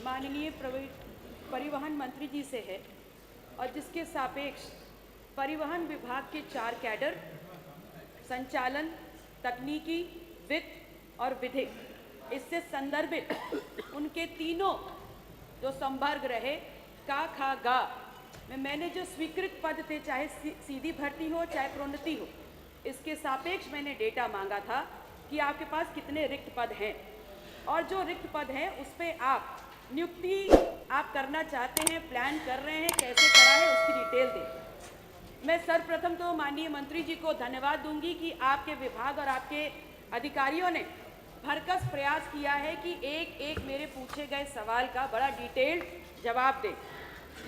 माननीय परिवहन मंत्री जी से है और जिसके सापेक्ष परिवहन विभाग के 4 कैडर संचालन, तकनीकी, वित्त और विधिक इससे संदर्भित उनके तीनों जो संवर्ग रहे का, खा, गा में मैंने जो स्वीकृत पद थे, चाहे सीधी भर्ती हो चाहे प्रोन्नति हो, इसके सापेक्ष मैंने डेटा मांगा था कि आपके पास कितने रिक्त पद हैं और जो रिक्त पद हैं उस पर आप नियुक्ति आप करना चाहते हैं, प्लान कर रहे हैं, कैसे करा है उसकी डिटेल दें। मैं सर्वप्रथम तो माननीय मंत्री जी को धन्यवाद दूंगी कि आपके विभाग और आपके अधिकारियों ने भरकस प्रयास किया है कि एक एक मेरे पूछे गए सवाल का बड़ा डिटेल्ड जवाब दें,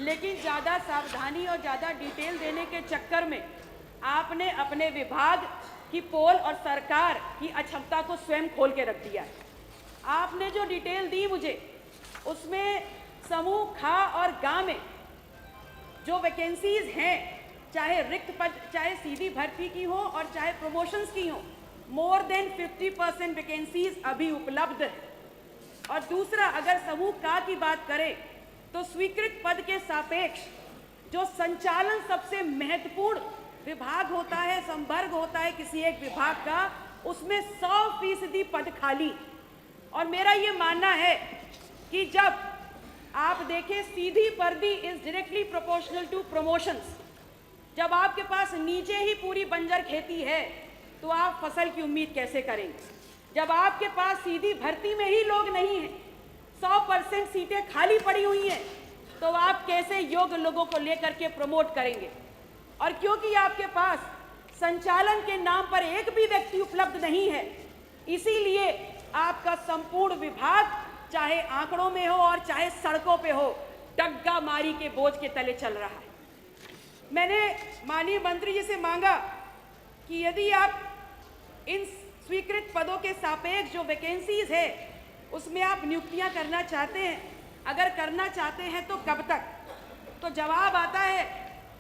लेकिन ज़्यादा सावधानी और ज़्यादा डिटेल देने के चक्कर में आपने अपने विभाग की पोल और सरकार की अक्षमता को स्वयं खोल के रख दिया है। आपने जो डिटेल दी मुझे उसमें समूह खा और गा में जो वैकेंसीज हैं, चाहे रिक्त पद, चाहे सीधी भर्ती की हो और चाहे प्रमोशंस की हो, मोर देन 50% वैकेंसीज अभी उपलब्ध है। और दूसरा, अगर समूह का की बात करें तो स्वीकृत पद के सापेक्ष जो संचालन सबसे महत्वपूर्ण विभाग होता है, संवर्ग होता है किसी एक विभाग का, उसमें 100% पद खाली। और मेरा ये मानना है कि जब आप देखें सीधी भर्ती is directly proportional to promotions, जब आपके पास नीचे ही पूरी बंजर खेती है तो आप फसल की उम्मीद कैसे करेंगे? जब आपके पास सीधी भर्ती में ही लोग नहीं हैं, 100% सीटें खाली पड़ी हुई हैं, तो आप कैसे योग्य लोगों को लेकर के प्रमोट करेंगे? और क्योंकि आपके पास संचालन के नाम पर एक भी व्यक्ति उपलब्ध नहीं है, इसीलिए आपका संपूर्ण विभाग चाहे आंकड़ों में हो और चाहे सड़कों पे हो, डग्गा मारी के बोझ के तले चल रहा है। मैंने माननीय मंत्री जी से मांगा कि यदि आप इन स्वीकृत पदों के सापेक्ष जो वैकेंसीज है उसमें आप नियुक्तियां करना चाहते हैं, अगर करना चाहते हैं तो कब तक? तो जवाब आता है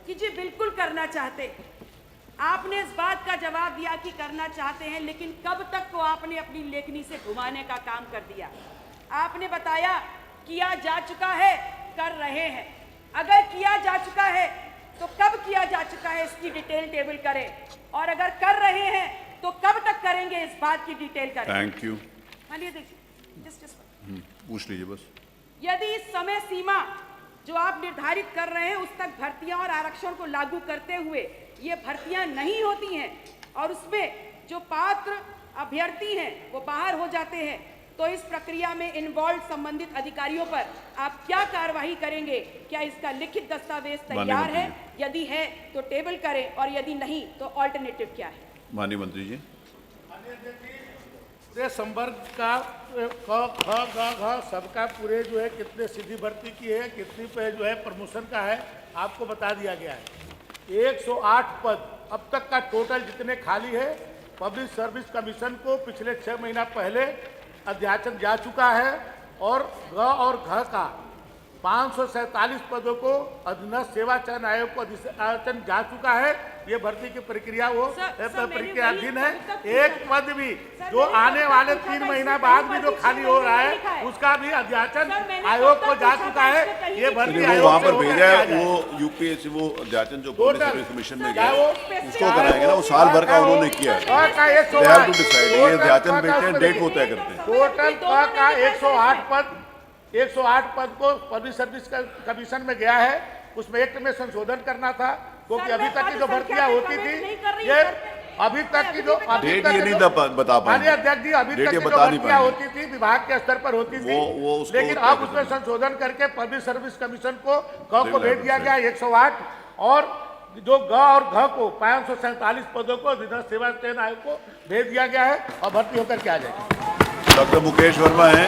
कि जी बिल्कुल करना चाहते हैं। आपने इस बात का जवाब दिया कि करना चाहते हैं, लेकिन कब तक को आपने अपनी लेखनी से घुमाने का काम कर दिया। आपने बताया किया जा चुका है, कर रहे हैं। अगर किया जा चुका है तो कब किया जा चुका है इसकी डिटेल टेबल करें, और अगर कर रहे हैं तो कब तक करेंगे इस बात की डिटेल करें। Thank you. पूछ लीजिए बस। यदि इस समय सीमा जो आप निर्धारित कर रहे हैं उस तक भर्तियां और आरक्षण को लागू करते हुए ये भर्तियां नहीं होती हैं और उसमें जो पात्र अभ्यर्थी हैं वो बाहर हो जाते हैं, तो इस प्रक्रिया में इन्वॉल्व संबंधित अधिकारियों पर आप क्या कार्रवाई करेंगे? क्या इसका लिखित दस्तावेज तैयार है? यदि है तो टेबल करें, और यदि नहीं तो ऑल्टरनेटिव क्या है? माननीय मंत्री जी। पूरे संवर्ग का ख सबका पूरे जो है कितने सीधी भर्ती की है, कितनी पे जो है प्रमोशन का है, आपको बता दिया गया है। 108 पद अब तक का टोटल जितने खाली है, पब्लिक सर्विस कमीशन को पिछले 6 महीना पहले अध्याचन जा चुका है और ग और घ का 547 पदों को अधीनस्थ सेवा चयन आयोग को अध्याचन जा चुका है। ये भर्ती की प्रक्रिया वो प्रक्रियाधीन है। एक पद भी जो आने वाले 3 महीना बाद भी जो खाली हो रहा है उसका भी अध्याचन आयोग को जा चुका है। ये भर्ती वो वहाँ पर भेजा है, वो यूपीएससी वो अध्याचन जो पब्लिक सर्विस कमीशन में गया उसको कराएंगे ना, वो साल भर का उन्होंने किया है। ये अध्याचन भेजते हैं, डेट वो तय करते हैं। टोटल का 108 पद को पब्लिक सर्विस कमीशन में गया है। उसमें एक्ट में संशोधन करना था, क्योंकि अभी तक की जो भर्तियां होती थी, ये अभी तक की जो डेट ये नहीं बता पाएंगे अध्यक्ष जी, अभी तक की जो भर्तियां होती थी विभाग के स्तर पर होती थी, लेकिन अब उसमें संशोधन करके पब्लिक सर्विस कमीशन को भेज दिया गया 108, और जो ग और घ को 547 पदों को अधीनस्थ सेवा चयन आयोग को भेज दिया गया है और भर्ती होकर के आ जाएगी। डॉक्टर मुकेश वर्मा है।